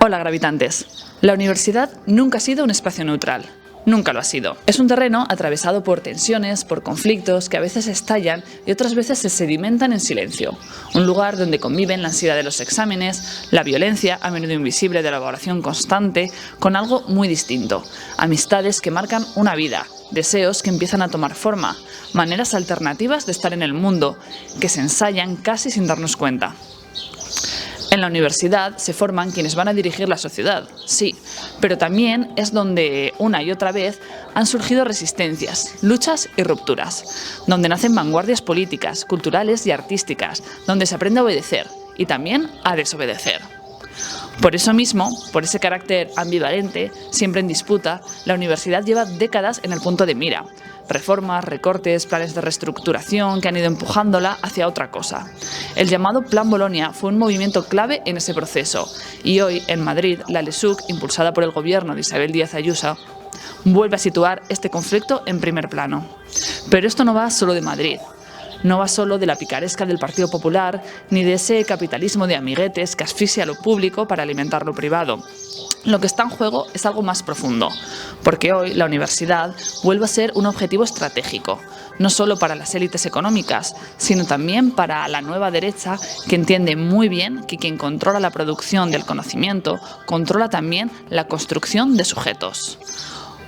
Hola gravitantes. La universidad nunca ha sido un espacio neutral. Nunca lo ha sido. Es un terreno atravesado por tensiones, por conflictos que a veces estallan y otras veces se sedimentan en silencio. Un lugar donde conviven la ansiedad de los exámenes, la violencia, a menudo invisible, de la evaluación constante, con algo muy distinto. Amistades que marcan una vida, deseos que empiezan a tomar forma, maneras alternativas de estar en el mundo, que se ensayan casi sin darnos cuenta. En la universidad se forman quienes van a dirigir la sociedad, sí, pero también es donde una y otra vez han surgido resistencias, luchas y rupturas, donde nacen vanguardias políticas, culturales y artísticas, donde se aprende a obedecer y también a desobedecer. Por eso mismo, por ese carácter ambivalente, siempre en disputa, la universidad lleva décadas en el punto de mira. Reformas, recortes, planes de reestructuración que han ido empujándola hacia otra cosa. El llamado Plan Bolonia fue un movimiento clave en ese proceso y hoy, en Madrid, la LESUC, impulsada por el gobierno de Isabel Díaz Ayuso, vuelve a situar este conflicto en primer plano. Pero esto no va solo de Madrid. No va solo de la picaresca del Partido Popular, ni de ese capitalismo de amiguetes que asfixia lo público para alimentar lo privado. Lo que está en juego es algo más profundo, porque hoy la universidad vuelve a ser un objetivo estratégico, no solo para las élites económicas, sino también para la nueva derecha, que entiende muy bien que quien controla la producción del conocimiento controla también la construcción de sujetos.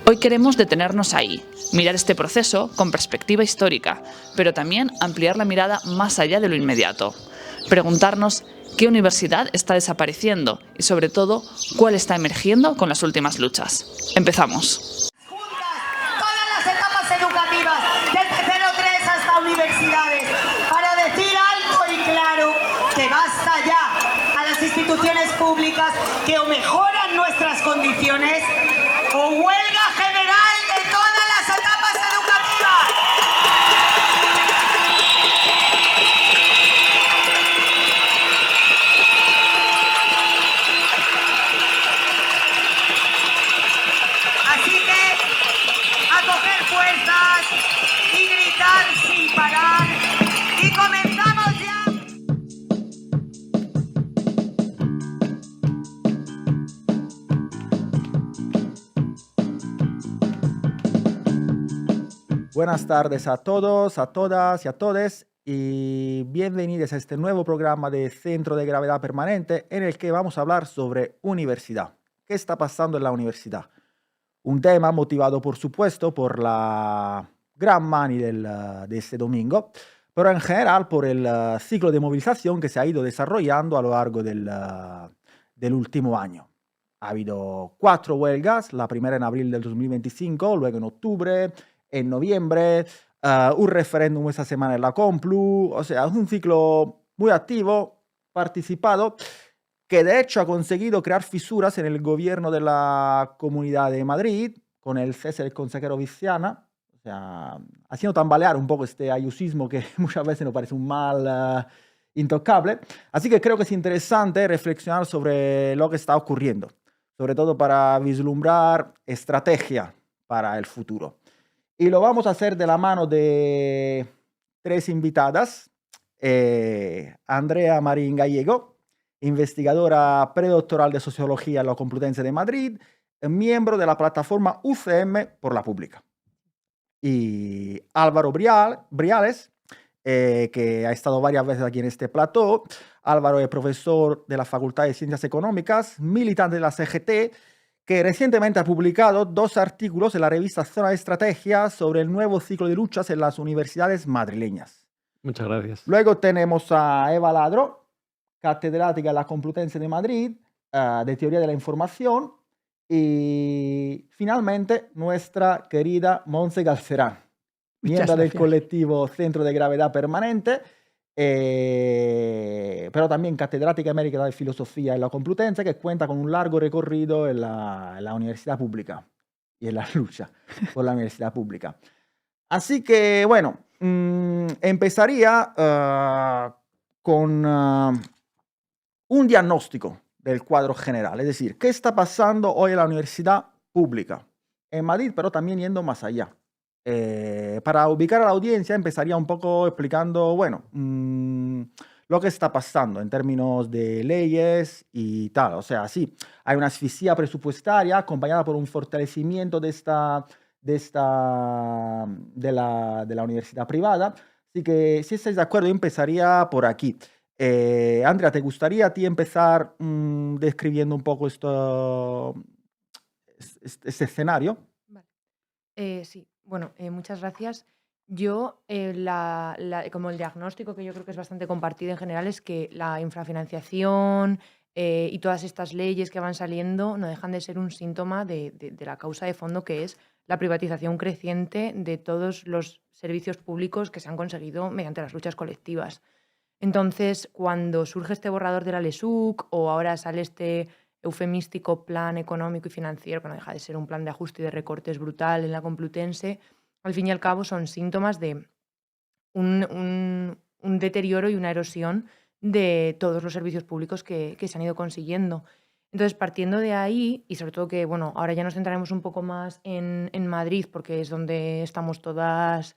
Hoy queremos detenernos ahí, mirar este proceso con perspectiva histórica, pero también ampliar la mirada más allá de lo inmediato. Preguntarnos qué universidad está desapareciendo y, sobre todo, cuál está emergiendo con las últimas luchas. Empezamos. Todas las etapas educativas, desde 0-3 hasta universidades, para decir alto y claro que basta ya a las instituciones públicas que o mejoran nuestras condiciones o huelga general de todas las etapas educativas. Así que a coger fuerzas y gritar sin parar y comenzamos ya. Buenas tardes a todos, a todas y a todes y bienvenidos a este nuevo programa de Centro de Gravedad Permanente en el que vamos a hablar sobre universidad. ¿Qué está pasando en la universidad? Un tema motivado, por supuesto, por la gran mani de este domingo, pero en general por el ciclo de movilización que se ha ido desarrollando a lo largo del último año. Ha habido 4 huelgas, la primera en abril del 2025, luego en octubre, en noviembre, un referéndum esta semana en la Complu, o sea, es un ciclo muy activo, participado, que de hecho ha conseguido crear fisuras en el gobierno de la Comunidad de Madrid, con el cese del consejero Viciana, o sea, haciendo tambalear un poco este ayusismo que muchas veces nos parece un mal intocable. Así que creo que es interesante reflexionar sobre lo que está ocurriendo, sobre todo para vislumbrar estrategia para el futuro. Y lo vamos a hacer de la mano de 3 invitadas. Andrea Marín Gallego, investigadora predoctoral de Sociología en la Complutense de Madrid, miembro de la plataforma UCM por la Pública. Y Álvaro Briales, que ha estado varias veces aquí en este plató. Álvaro es profesor de la Facultad de Ciencias Económicas, militante de la CGT, que recientemente ha publicado 2 artículos en la revista Zona de Estrategia sobre el nuevo ciclo de luchas en las universidades madrileñas. Muchas gracias. Luego tenemos a Eva Ladro, catedrática de la Complutense de Madrid, de Teoría de la Información, y finalmente nuestra querida Montse Galcerán, miembro del colectivo Centro de Gravedad Permanente, pero también catedrática emérita de Filosofía en la Complutense, que cuenta con un largo recorrido en la universidad pública y en la lucha por la universidad pública. Así que, bueno, empezaría con un diagnóstico del cuadro general, es decir, ¿qué está pasando hoy en la universidad pública en Madrid, pero también yendo más allá? Para ubicar a la audiencia empezaría un poco explicando, bueno, lo que está pasando en términos de leyes y tal. O sea, sí, hay una asfixia presupuestaria acompañada por un fortalecimiento de la universidad privada. Así que si estáis de acuerdo, yo empezaría por aquí. Andrea, ¿te gustaría a ti empezar describiendo un poco este escenario? Vale. Sí, bueno, muchas gracias. Yo, como el diagnóstico que yo creo que es bastante compartido en general es que la infrafinanciación y todas estas leyes que van saliendo no dejan de ser un síntoma de la causa de fondo que es la privatización creciente de todos los servicios públicos que se han conseguido mediante las luchas colectivas. Entonces, cuando surge este borrador de la LESUC o ahora sale este eufemístico plan económico y financiero, que no deja de ser un plan de ajuste y de recortes brutal en la Complutense, al fin y al cabo son síntomas de un deterioro y una erosión de todos los servicios públicos que se han ido consiguiendo. Entonces, partiendo de ahí, y sobre todo que, bueno, ahora ya nos centraremos un poco más en Madrid, porque es donde estamos todas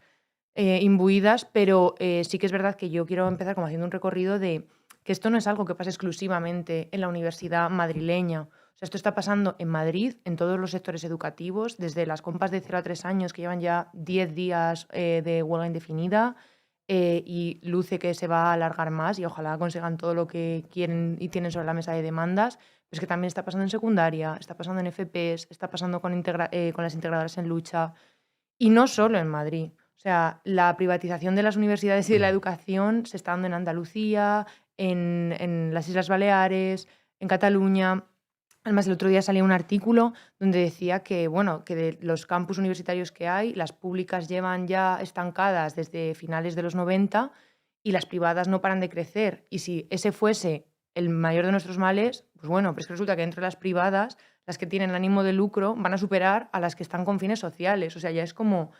imbuidas, pero sí que es verdad que yo quiero empezar como haciendo un recorrido de que esto no es algo que pasa exclusivamente en la universidad madrileña. O sea, esto está pasando en Madrid, en todos los sectores educativos, desde las compas de 0 a 3 años que llevan ya 10 días de huelga indefinida y luce que se va a alargar más y ojalá consigan todo lo que quieren y tienen sobre la mesa de demandas. Pero es que también está pasando en secundaria, está pasando en FPs, está pasando con las integradoras en lucha y no solo en Madrid. O sea, la privatización de las universidades y de la educación se está dando en Andalucía, en las Islas Baleares, en Cataluña. Además, el otro día salió un artículo donde decía que, bueno, que de los campus universitarios que hay, las públicas llevan ya estancadas desde finales de los 90 y las privadas no paran de crecer. Y si ese fuese el mayor de nuestros males, pues bueno, pero es que resulta que dentro de las privadas, las que tienen ánimo de lucro van a superar a las que están con fines sociales. O sea, ya es como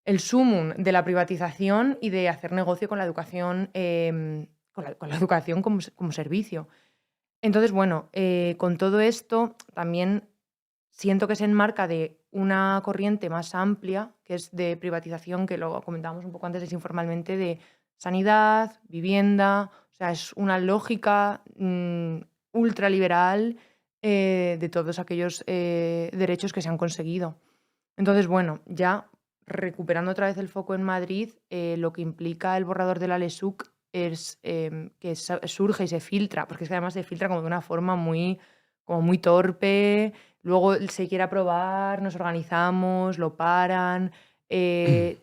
el sumum de la privatización y de hacer negocio con la educación, con la educación como servicio. Entonces, bueno, con todo esto también siento que se enmarca de una corriente más amplia, que es de privatización, que lo comentábamos un poco antes informalmente, de sanidad, vivienda. O sea, es una lógica ultraliberal de todos aquellos derechos que se han conseguido. Entonces, bueno, ya recuperando otra vez el foco en Madrid, lo que implica el borrador de la LESUC es que surge y se filtra, porque es que además se filtra como de una forma como muy torpe, luego se quiere aprobar, nos organizamos, lo paran,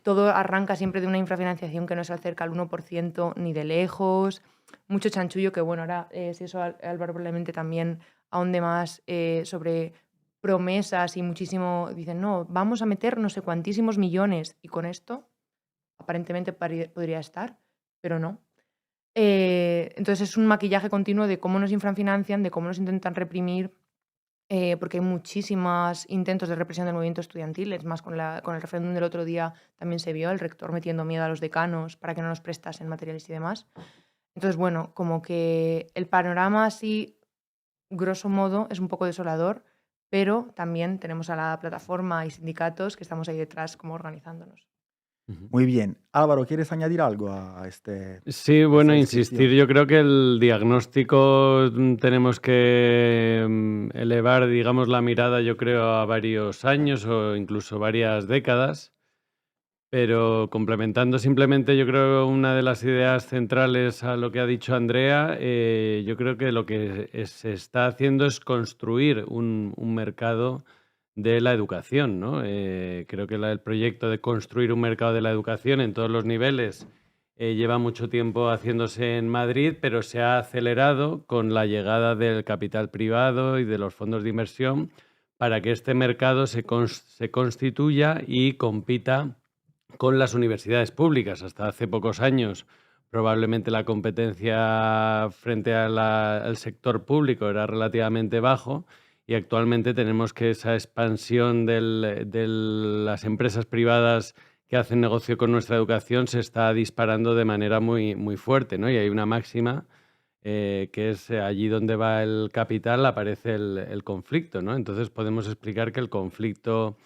todo arranca siempre de una infrafinanciación que no se acerca al 1% ni de lejos, mucho chanchullo que, bueno, ahora si eso Álvaro probablemente también ahonde más sobre promesas y muchísimo, dicen, no, vamos a meter no sé cuantísimos millones y con esto aparentemente podría estar, pero no. Entonces es un maquillaje continuo de cómo nos infrafinancian, de cómo nos intentan reprimir, porque hay muchísimos intentos de represión del movimiento estudiantil. Es más, con el referéndum del otro día también se vio el rector metiendo miedo a los decanos para que no nos prestasen materiales y demás. Entonces, bueno, como que el panorama así, grosso modo, es un poco desolador, pero también tenemos a la plataforma y sindicatos que estamos ahí detrás como organizándonos. Muy bien. Álvaro, ¿quieres añadir algo a Sí, bueno, esta insistir. descripción? Yo creo que el diagnóstico tenemos que elevar, digamos, la mirada, yo creo, a varios años o incluso varias décadas. Pero complementando simplemente, yo creo, una de las ideas centrales a lo que ha dicho Andrea, yo creo que lo que se está haciendo es construir un mercado de la educación, ¿no? Creo que el proyecto de construir un mercado de la educación en todos los niveles lleva mucho tiempo haciéndose en Madrid, pero se ha acelerado con la llegada del capital privado y de los fondos de inversión para que este mercado se constituya y compita con las universidades públicas. Hasta hace pocos años probablemente la competencia frente al sector público era relativamente bajo y actualmente tenemos que esa expansión de las empresas privadas que hacen negocio con nuestra educación se está disparando de manera muy, muy fuerte, ¿no? Y hay una máxima que es allí donde va el capital aparece el conflicto, ¿no? Entonces podemos explicar que el conflicto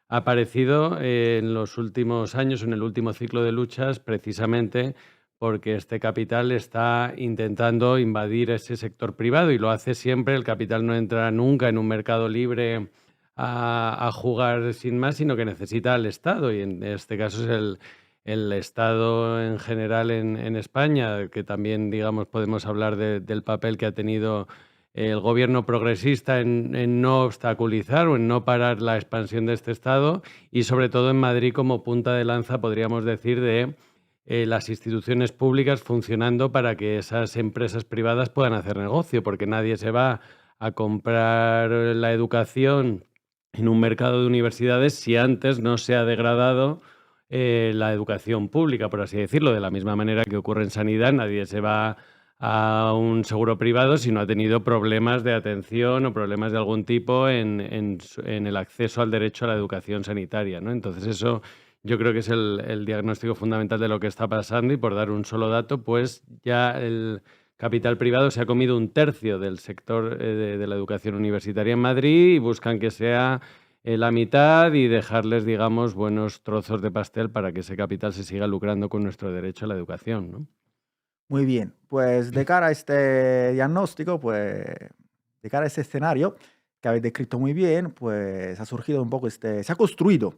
ha aparecido en los últimos años, en el último ciclo de luchas, precisamente porque este capital está intentando invadir ese sector privado y lo hace siempre. El capital no entra nunca en un mercado libre a jugar sin más, sino que necesita al Estado, y en este caso es el Estado en general en España, que también, digamos, podemos hablar del papel que ha tenido el gobierno progresista en no obstaculizar o en no parar la expansión de este Estado, y sobre todo en Madrid como punta de lanza, podríamos decir, de las instituciones públicas funcionando para que esas empresas privadas puedan hacer negocio, porque nadie se va a comprar la educación en un mercado de universidades si antes no se ha degradado la educación pública, por así decirlo. De la misma manera que ocurre en sanidad, nadie se va a un seguro privado si no ha tenido problemas de atención o problemas de algún tipo en el acceso al derecho a la educación sanitaria, ¿no? Entonces eso yo creo que es el diagnóstico fundamental de lo que está pasando, y por dar un solo dato, pues ya el capital privado se ha comido un tercio del sector de la educación universitaria en Madrid, y buscan que sea la mitad y dejarles, digamos, buenos trozos de pastel para que ese capital se siga lucrando con nuestro derecho a la educación, ¿no? Muy bien, pues de cara a este diagnóstico, pues de cara a este escenario que habéis descrito muy bien, pues ha surgido un poco se ha construido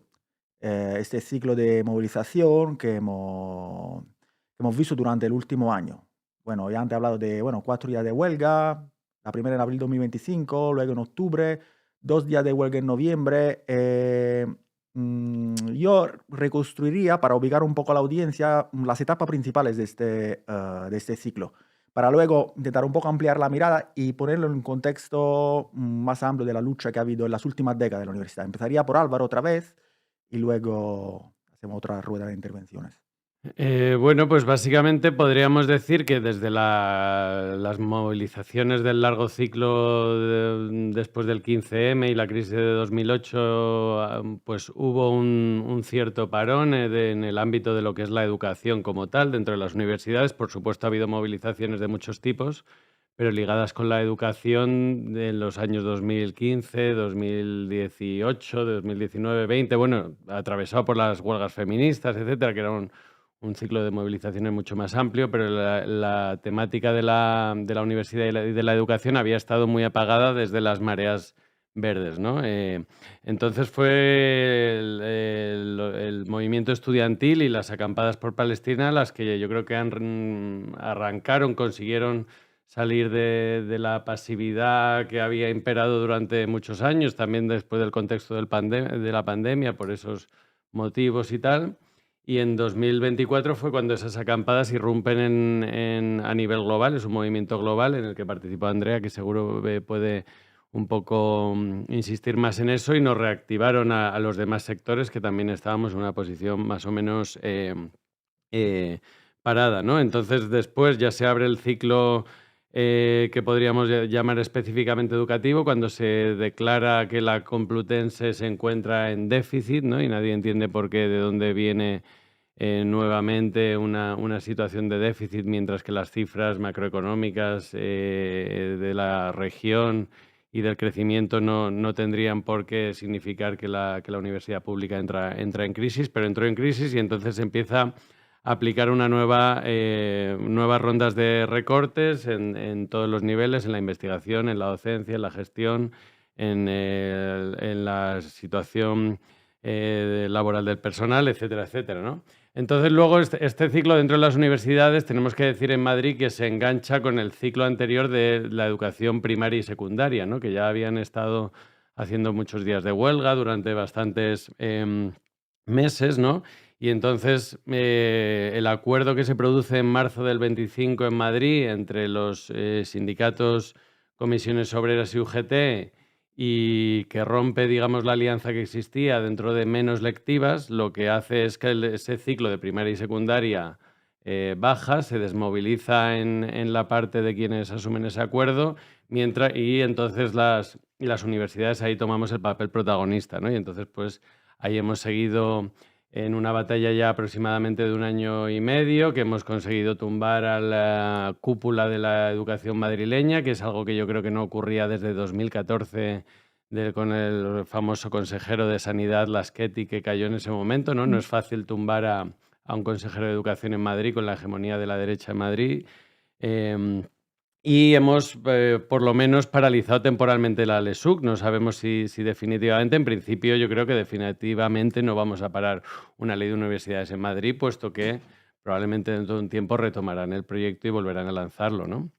este ciclo de movilización que hemos visto durante el último año. Bueno, ya antes he hablado de 4 días de huelga, la primera en abril 2025, luego en octubre, 2 días de huelga en noviembre. Yo reconstruiría, para ubicar un poco a la audiencia, las etapas principales de este ciclo, para luego intentar un poco ampliar la mirada y ponerlo en un contexto más amplio de la lucha que ha habido en las últimas décadas de la universidad. Empezaría por Álvaro otra vez y luego hacemos otra rueda de intervenciones. Bueno, pues básicamente podríamos decir que desde las movilizaciones del largo ciclo después del 15M y la crisis de 2008, pues hubo un cierto parón en el ámbito de lo que es la educación como tal dentro de las universidades. Por supuesto, ha habido movilizaciones de muchos tipos, pero ligadas con la educación de los años 2015, 2018, 2019, 2020, bueno, atravesado por las huelgas feministas, etcétera, que era un ciclo de movilizaciones mucho más amplio, pero la temática de la universidad y de la educación había estado muy apagada desde las mareas verdes, ¿no? Entonces fue el movimiento estudiantil y las acampadas por Palestina las que yo creo que consiguieron salir de la pasividad que había imperado durante muchos años, también después del contexto de la pandemia, por esos motivos y tal. Y en 2024 fue cuando esas acampadas irrumpen a nivel global. Es un movimiento global en el que participó Andrea, que seguro puede un poco insistir más en eso, y nos reactivaron a los demás sectores que también estábamos en una posición más o menos parada, ¿no? Entonces después ya se abre el ciclo que podríamos llamar específicamente educativo, cuando se declara que la Complutense se encuentra en déficit, ¿no? Y nadie entiende por qué, de dónde viene nuevamente una situación de déficit, mientras que las cifras macroeconómicas de la región y del crecimiento no tendrían por qué significar que la universidad pública entra en crisis, pero entró en crisis, y entonces empieza aplicar nuevas rondas de recortes en todos los niveles, en la investigación, en la docencia, en la gestión, en la situación laboral del personal, etcétera, etcétera, ¿no? Entonces luego este ciclo dentro de las universidades, tenemos que decir en Madrid que se engancha con el ciclo anterior de la educación primaria y secundaria, ¿no? Que ya habían estado haciendo muchos días de huelga durante bastantes meses, ¿no? Y entonces el acuerdo que se produce en marzo del 25 en Madrid entre los sindicatos, comisiones obreras y UGT, y que rompe, digamos, la alianza que existía dentro de menos lectivas, lo que hace es que ese ciclo de primaria y secundaria baja, se desmoviliza en la parte de quienes asumen ese acuerdo, y entonces las universidades ahí tomamos el papel protagonista, ¿no? Y entonces pues ahí hemos seguido en una batalla ya aproximadamente de 1 año y medio, que hemos conseguido tumbar a la cúpula de la educación madrileña, que es algo que yo creo que no ocurría desde 2014 con el famoso consejero de Sanidad, Laschetti, que cayó en ese momento, ¿no? No es fácil tumbar a un consejero de Educación en Madrid con la hegemonía de la derecha en Madrid. Y hemos, por lo menos, paralizado temporalmente la LESUC. No sabemos si definitivamente, en principio yo creo que definitivamente no vamos a parar una ley de universidades en Madrid, puesto que probablemente dentro de un tiempo retomarán el proyecto y volverán a lanzarlo, ¿no?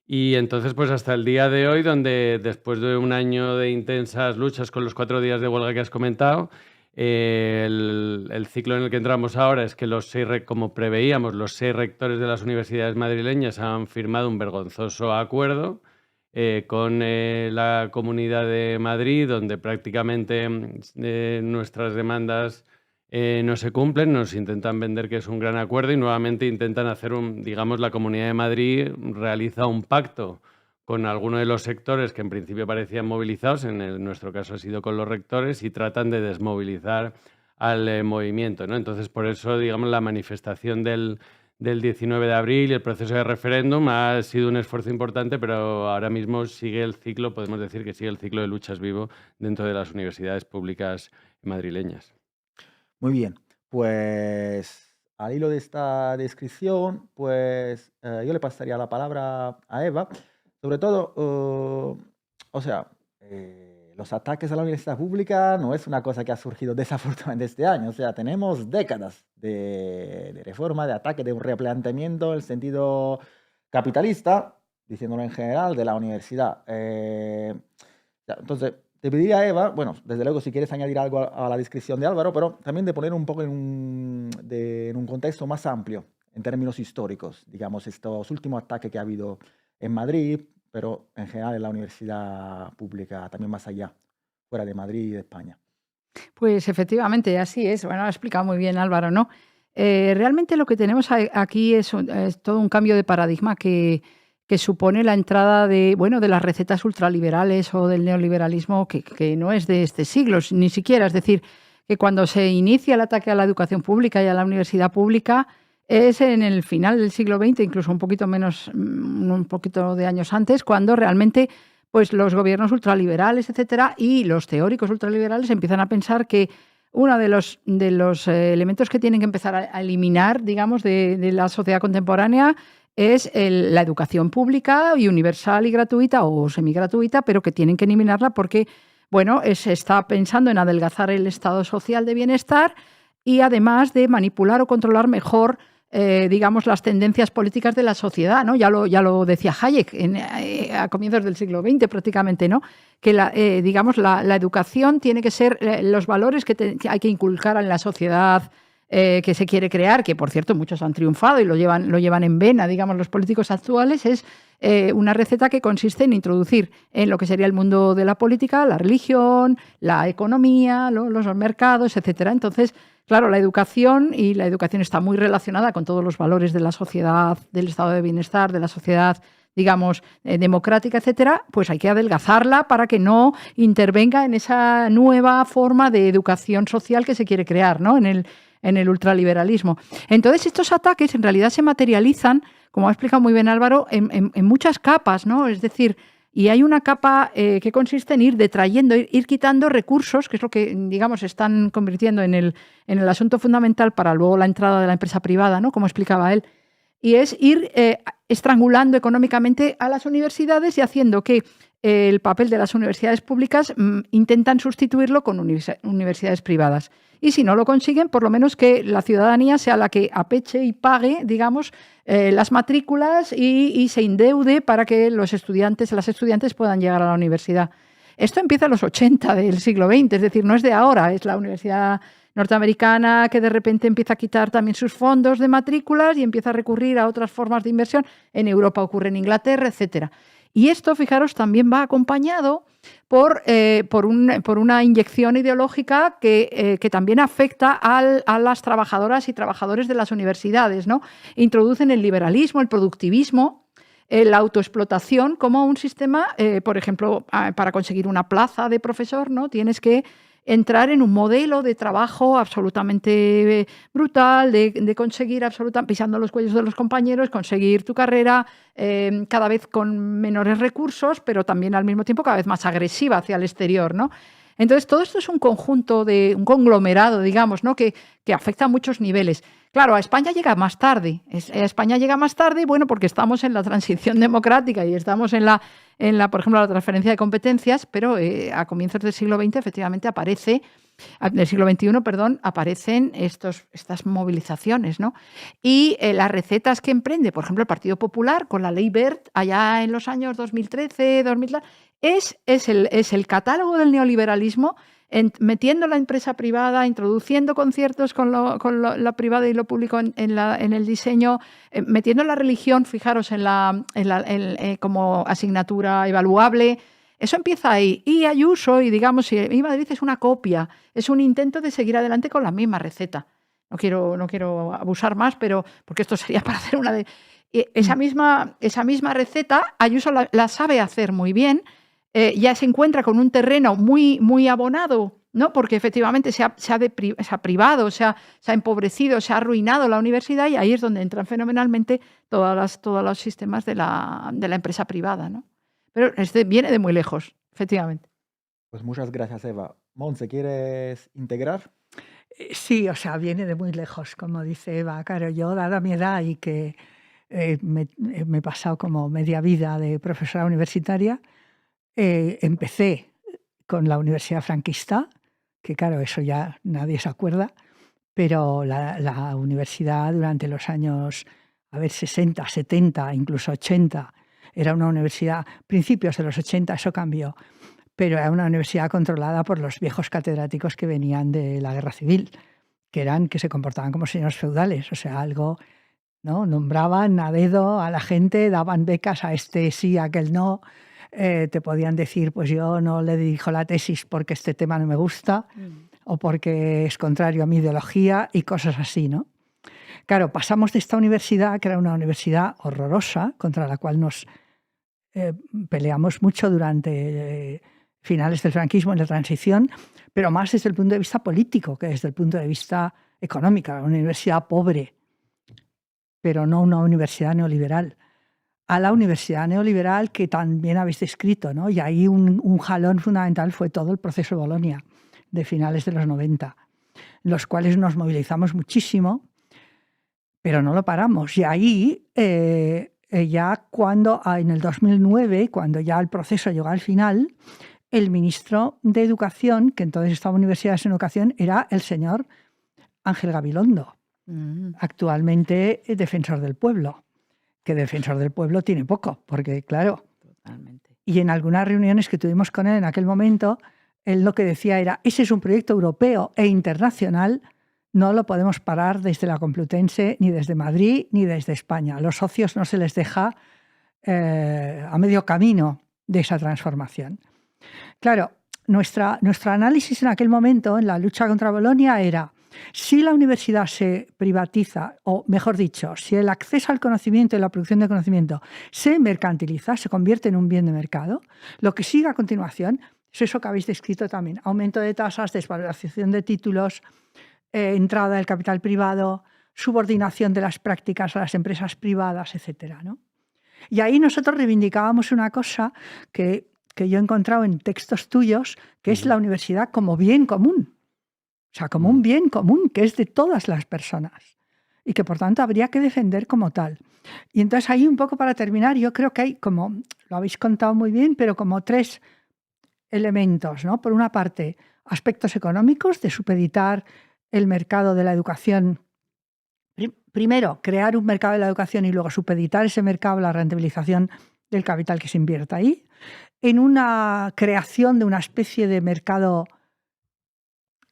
Y entonces, pues hasta el día de hoy, donde después de un año de intensas luchas con los 4 días de huelga que has comentado, el ciclo en el que entramos ahora es que como preveíamos, los 6 rectores de las universidades madrileñas han firmado un vergonzoso acuerdo con la Comunidad de Madrid, donde prácticamente nuestras demandas no se cumplen, nos intentan vender que es un gran acuerdo y nuevamente intentan hacer digamos, la Comunidad de Madrid realiza un pacto con algunos de los sectores que en principio parecían movilizados, en nuestro caso ha sido con los rectores, y tratan de desmovilizar al movimiento, ¿no? Entonces, por eso, digamos, la manifestación del 19 de abril y el proceso de referéndum ha sido un esfuerzo importante, pero ahora mismo sigue el ciclo, podemos decir que sigue el ciclo de luchas vivo dentro de las universidades públicas madrileñas. Muy bien, pues al hilo de esta descripción, pues yo le pasaría la palabra a Eva. Sobre todo, los ataques a la universidad pública no es una cosa que ha surgido desafortunadamente este año. O sea, tenemos décadas de reforma, de ataque, de un replanteamiento en el sentido capitalista, diciéndolo en general, de la universidad. Entonces, te pediría, Eva, bueno, desde luego si quieres añadir algo a la descripción de Álvaro, pero también de poner un poco en un contexto más amplio, en términos históricos, digamos, estos últimos ataques que ha habido en Madrid, pero en general en la universidad pública, también más allá, fuera de Madrid y de España. Pues efectivamente, así es. Bueno, lo ha explicado muy bien Álvaro, ¿no? Realmente lo que tenemos aquí es todo un cambio de paradigma que supone la entrada de las recetas ultraliberales o del neoliberalismo que no es de este siglo, ni siquiera. Es decir, que cuando se inicia el ataque a la educación pública y a la universidad pública es en el final del siglo XX, incluso un poquito de años antes, cuando realmente pues, los gobiernos ultraliberales, etcétera, y los teóricos ultraliberales empiezan a pensar que uno de los elementos que tienen que empezar a eliminar, digamos, de la sociedad contemporánea es la educación pública y universal y gratuita o semigratuita, pero que tienen que eliminarla porque, se está pensando en adelgazar el estado social de bienestar y además de manipular o controlar mejor digamos, las tendencias políticas de la sociedad, ¿no? Ya lo decía Hayek a comienzos del siglo XX prácticamente, ¿no? Que la educación tiene que ser los valores que hay que inculcar en la sociedad que se quiere crear, que por cierto muchos han triunfado y lo llevan en vena, digamos, los políticos actuales, es una receta que consiste en introducir en lo que sería el mundo de la política, la religión, la economía, los mercados, etcétera. Entonces, claro, la educación está muy relacionada con todos los valores de la sociedad, del estado de bienestar, de la sociedad, digamos, democrática, etcétera, pues hay que adelgazarla para que no intervenga en esa nueva forma de educación social que se quiere crear, ¿no? En el ultraliberalismo. Entonces, estos ataques en realidad se materializan, como ha explicado muy bien Álvaro, en muchas capas, ¿no? Es decir, y hay una capa que consiste en ir detrayendo, ir quitando recursos, que es lo que, digamos, están convirtiendo en el asunto fundamental para luego la entrada de la empresa privada, ¿no? Como explicaba él. Y es ir estrangulando económicamente a las universidades y haciendo que el papel de las universidades públicas intentan sustituirlo con universidades privadas. Y si no lo consiguen, por lo menos que la ciudadanía sea la que apeche y pague, digamos, las matrículas y se endeude para que las estudiantes puedan llegar a la universidad. Esto empieza en los 80 del siglo XX, es decir, no es de ahora, es la universidad norteamericana que de repente empieza a quitar también sus fondos de matrículas y empieza a recurrir a otras formas de inversión. En Europa ocurre en Inglaterra, etcétera. Y esto, fijaros, también va acompañado por una inyección ideológica que también afecta a las trabajadoras y trabajadores de las universidades, ¿no? Introducen el liberalismo, el productivismo, la autoexplotación como un sistema, por ejemplo, para conseguir una plaza de profesor, ¿no? Tienes que entrar en un modelo de trabajo absolutamente brutal, de conseguir pisando los cuellos de los compañeros, conseguir tu carrera cada vez con menores recursos, pero también al mismo tiempo cada vez más agresiva hacia el exterior, ¿no? Entonces, todo esto es un conjunto, un conglomerado, digamos, ¿no? que afecta a muchos niveles. Claro, a España llega más tarde. A España llega más tarde, bueno, porque estamos en la transición democrática y estamos en la, por ejemplo, la transferencia de competencias, pero a comienzos del siglo XX efectivamente del siglo XXI, perdón, aparecen estas movilizaciones, ¿no? Y las recetas que emprende, por ejemplo, el Partido Popular con la Ley Wert, allá en los años 2013, 2000, es el catálogo del neoliberalismo, metiendo la empresa privada, introduciendo conciertos con la privada y lo público en el diseño, metiendo la religión, fijaros, como asignatura evaluable. Eso empieza ahí. Y Ayuso, y digamos, y Madrid es una copia, es un intento de seguir adelante con la misma receta. No quiero abusar más, pero porque esto sería para hacer una de... Esa misma receta, Ayuso la sabe hacer muy bien. Ya se encuentra con un terreno muy, muy abonado, ¿no? Porque efectivamente se ha privado, se ha empobrecido, se ha arruinado la universidad, y ahí es donde entran fenomenalmente todos los sistemas de la empresa privada, ¿no? Pero viene de muy lejos, efectivamente. Pues muchas gracias, Eva. Montse, ¿quieres integrar? Sí, o sea, viene de muy lejos, como dice Eva. Claro, yo, dada mi edad y que me he pasado como media vida de profesora universitaria, empecé con la Universidad Franquista, que claro, eso ya nadie se acuerda, pero la universidad durante los años 60, 70, incluso 80, era una universidad, principios de los 80, eso cambió, pero era una universidad controlada por los viejos catedráticos que venían de la Guerra Civil, que se comportaban como señores feudales, o sea, algo, ¿no? Nombraban a dedo a la gente, daban becas a este sí, a aquel no. Te podían decir, pues yo no le dirijo la tesis porque este tema no me gusta o porque es contrario a mi ideología y cosas así, ¿no? Claro, pasamos de esta universidad, que era una universidad horrorosa, contra la cual nos peleamos mucho durante finales del franquismo y la transición, pero más desde el punto de vista político que desde el punto de vista económico. Una universidad pobre, pero no una universidad neoliberal. A la universidad neoliberal que también habéis descrito, ¿no? Y ahí un jalón fundamental fue todo el proceso de Bolonia de finales de los 90, en los cuales nos movilizamos muchísimo, pero no lo paramos. Y ahí, ya cuando en el 2009, cuando ya el proceso llegó al final, el ministro de Educación, que entonces estaba en Universidades en Educación, era el señor Ángel Gabilondo, actualmente defensor del pueblo. Que defensor del pueblo tiene poco, porque claro, totalmente. Y en algunas reuniones que tuvimos con él en aquel momento, él lo que decía era, ese es un proyecto europeo e internacional, no lo podemos parar desde la Complutense, ni desde Madrid, ni desde España. A los socios no se les deja a medio camino de esa transformación. Claro, nuestro análisis en aquel momento, en la lucha contra Bolonia, era: si la universidad se privatiza, o mejor dicho, si el acceso al conocimiento y la producción de conocimiento se mercantiliza, se convierte en un bien de mercado, lo que sigue a continuación es eso que habéis descrito también: aumento de tasas, desvalorización de títulos, entrada del capital privado, subordinación de las prácticas a las empresas privadas, etcétera, ¿no? Y ahí nosotros reivindicábamos una cosa que yo he encontrado en textos tuyos, que es la universidad como bien común. O sea, como un bien común que es de todas las personas y que por tanto habría que defender como tal. Y entonces ahí, un poco para terminar, yo creo que hay, como lo habéis contado muy bien, pero como tres elementos, ¿no? Por una parte, aspectos económicos, de supeditar el mercado de la educación. Primero, crear un mercado de la educación y luego supeditar ese mercado a la rentabilización del capital que se invierta ahí. En una creación de una especie de mercado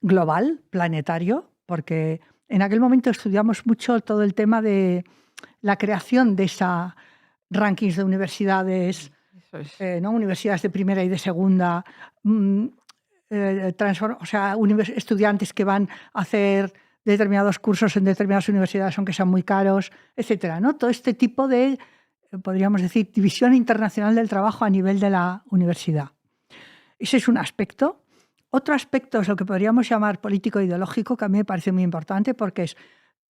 global, planetario, porque en aquel momento estudiamos mucho todo el tema de la creación de esa rankings de universidades, ¿no? Universidades de primera y de segunda, estudiantes que van a hacer determinados cursos en determinadas universidades aunque sean muy caros, etcétera, ¿no? Todo este tipo de, podríamos decir, división internacional del trabajo a nivel de la universidad. Ese es un aspecto. Otro aspecto es lo que podríamos llamar político-ideológico, que a mí me parece muy importante, porque es: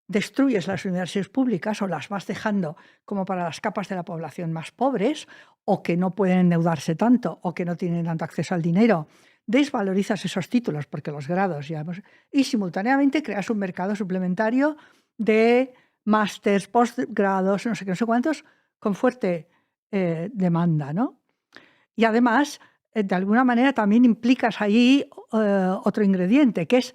destruyes las universidades públicas o las vas dejando como para las capas de la población más pobres o que no pueden endeudarse tanto o que no tienen tanto acceso al dinero, desvalorizas esos títulos, porque los grados ya y simultáneamente creas un mercado suplementario de másters, postgrados, no sé qué, no sé cuántos, con fuerte demanda, ¿no? Y además, de alguna manera también implicas ahí otro ingrediente, que es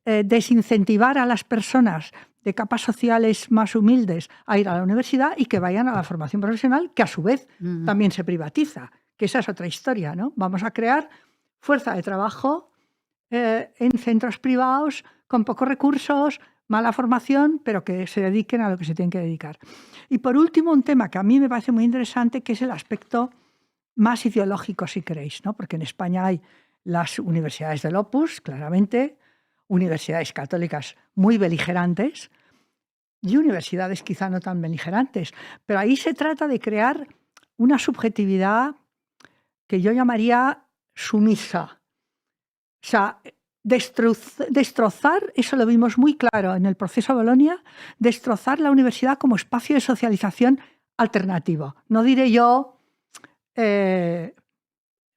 desincentivar a las personas de capas sociales más humildes a ir a la universidad y que vayan a la formación profesional, que a su vez también se privatiza, que esa es otra historia, ¿no? Vamos a crear fuerza de trabajo en centros privados con pocos recursos, mala formación, pero que se dediquen a lo que se tienen que dedicar. Y por último, un tema que a mí me parece muy interesante, que es el aspecto más ideológico, si queréis, ¿no? Porque en España hay las universidades del Opus, claramente, universidades católicas muy beligerantes y universidades quizá no tan beligerantes. Pero ahí se trata de crear una subjetividad que yo llamaría sumisa. O sea, destrozar, eso lo vimos muy claro en el proceso Bolonia, destrozar la universidad como espacio de socialización alternativo. No diré yo,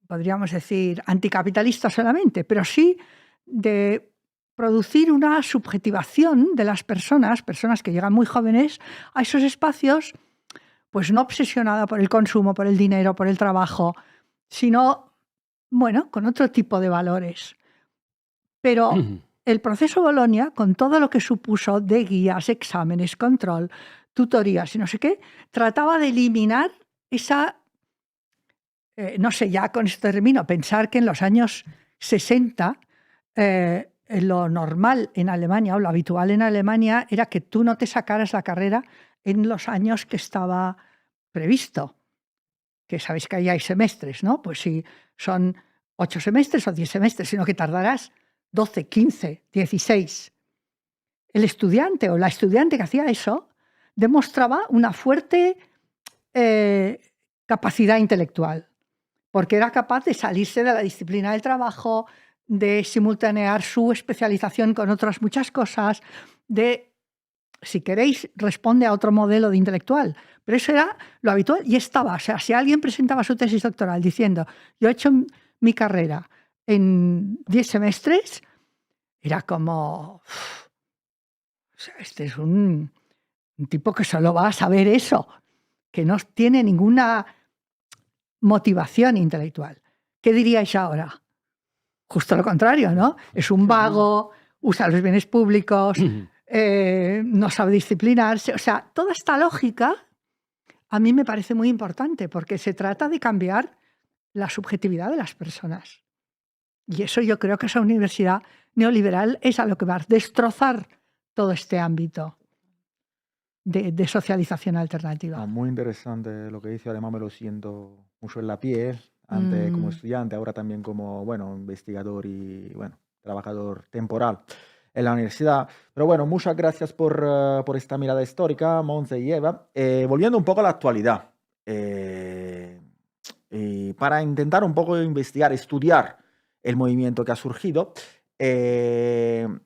podríamos decir, anticapitalista solamente, pero sí de producir una subjetivación de las personas que llegan muy jóvenes a esos espacios, pues no obsesionada por el consumo, por el dinero, por el trabajo, sino, bueno, con otro tipo de valores. Pero el proceso Bolonia, con todo lo que supuso de guías, exámenes, control, tutorías y no sé qué, trataba de eliminar esa, no sé, ya con este término, pensar que en los años 60 lo normal en Alemania o lo habitual en Alemania era que tú no te sacaras la carrera en los años que estaba previsto. Que sabéis que ahí hay semestres, ¿no? Pues si son 8 semestres o 10 semestres, sino que tardarás 12, 15, 16. El estudiante o la estudiante que hacía eso demostraba una fuerte capacidad intelectual, porque era capaz de salirse de la disciplina del trabajo, de simultanear su especialización con otras muchas cosas, de, si queréis, responde a otro modelo de intelectual. Pero eso era lo habitual y estaba. O sea, si alguien presentaba su tesis doctoral diciendo, yo he hecho mi carrera en 10 semestres, era como, o sea, este es un tipo que solo va a saber eso, que no tiene ninguna motivación intelectual. ¿Qué diríais ahora? Justo lo contrario, ¿no? Es un vago, usa los bienes públicos, no sabe disciplinarse. O sea, toda esta lógica a mí me parece muy importante porque se trata de cambiar la subjetividad de las personas. Y eso yo creo que esa universidad neoliberal es a lo que va a destrozar todo este ámbito de socialización alternativa. Muy interesante lo que dice, además me lo siento mucho en la piel, antes como estudiante, ahora también como, bueno, investigador y, bueno, trabajador temporal en la universidad. Pero bueno, muchas gracias por esta mirada histórica, Montse y Eva. Volviendo un poco a la actualidad, para intentar un poco investigar, estudiar el movimiento que ha surgido, claro,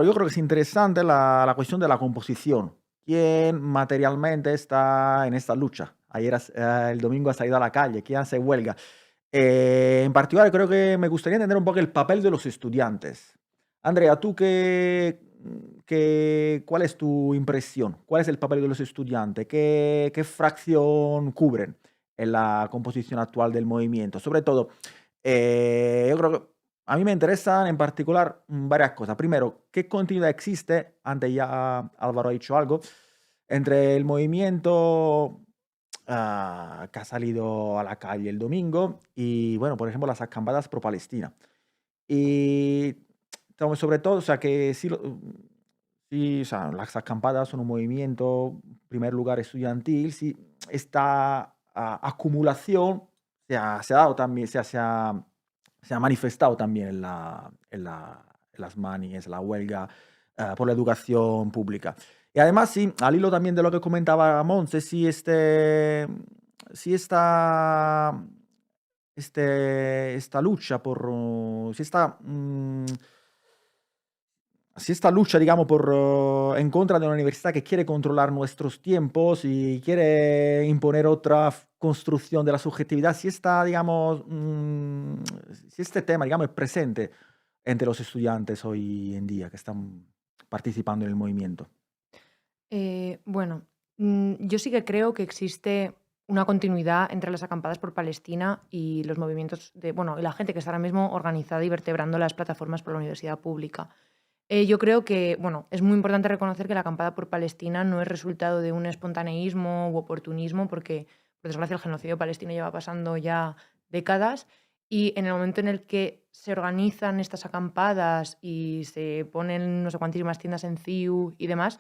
yo creo que es interesante la cuestión de la composición. ¿Quién materialmente está en esta lucha? Ayer, el domingo, ha salido a la calle. ¿Quién hace huelga? En particular, creo que me gustaría entender un poco el papel de los estudiantes. Andrea, ¿tú cuál es tu impresión? ¿Cuál es el papel de los estudiantes? ¿Qué fracción cubren en la composición actual del movimiento? Sobre todo, yo creo que a mí me interesan en particular varias cosas. Primero, ¿qué continuidad existe? Antes ya Álvaro ha dicho algo. Entre el movimiento que ha salido a la calle el domingo y, bueno, por ejemplo, las acampadas pro Palestina. Y sobre todo, o sea, que sí, o sea, las acampadas son un movimiento, en primer lugar, estudiantil. Sí, esta acumulación se ha dado también, se ha manifestado también en las manis, la huelga por la educación pública. Y además, sí, al hilo también de lo que comentaba Montse, sí, esta lucha por... Si esta lucha, digamos, en contra de una universidad que quiere controlar nuestros tiempos y quiere imponer otra construcción de la subjetividad, si esta, digamos, si este tema, digamos, es presente entre los estudiantes hoy en día que están participando en el movimiento. Bueno, yo sí que creo que existe una continuidad entre las acampadas por Palestina y los movimientos y la gente que está ahora mismo organizada y vertebrando las plataformas por la universidad pública. Yo creo que, es muy importante reconocer que la acampada por Palestina no es resultado de un espontaneísmo u oportunismo, porque, por desgracia, el genocidio palestino lleva pasando ya décadas, y en el momento en el que se organizan estas acampadas y se ponen no sé cuantísimas tiendas en CIU y demás,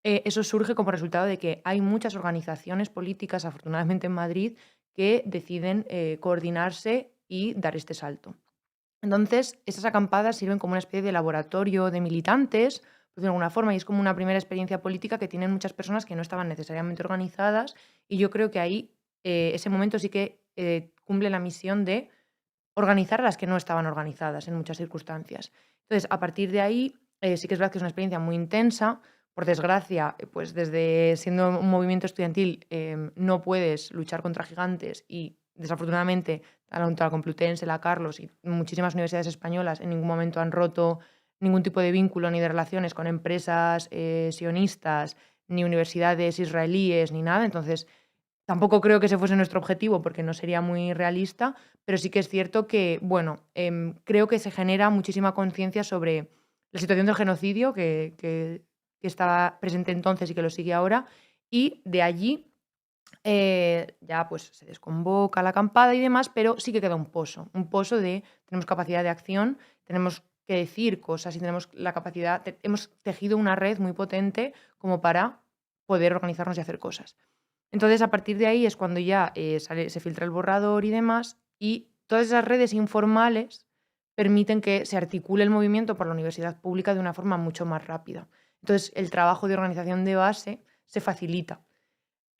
eso surge como resultado de que hay muchas organizaciones políticas, afortunadamente en Madrid, que deciden coordinarse y dar este salto. Entonces, esas acampadas sirven como una especie de laboratorio de militantes, por decirlo de alguna forma, y es como una primera experiencia política que tienen muchas personas que no estaban necesariamente organizadas, y yo creo que ahí ese momento sí que cumple la misión de organizar a las que no estaban organizadas en muchas circunstancias. Entonces, a partir de ahí, sí que es verdad que es una experiencia muy intensa. Por desgracia, pues desde siendo un movimiento estudiantil no puedes luchar contra gigantes y desafortunadamente tanto la Complutense, la Carlos y muchísimas universidades españolas en ningún momento han roto ningún tipo de vínculo ni de relaciones con empresas sionistas, ni universidades israelíes, ni nada. Entonces, tampoco creo que ese fuese nuestro objetivo porque no sería muy realista, pero sí que es cierto que, creo que se genera muchísima conciencia sobre la situación del genocidio que estaba presente entonces y que lo sigue ahora, y de allí ya pues se desconvoca la acampada y demás, pero sí que queda un pozo de tenemos capacidad de acción, tenemos que decir cosas y tenemos la capacidad, hemos tejido una red muy potente como para poder organizarnos y hacer cosas. Entonces, a partir de ahí es cuando ya se filtra el borrador y demás, y todas esas redes informales permiten que se articule el movimiento por la universidad pública de una forma mucho más rápida. Entonces, el trabajo de organización de base se facilita.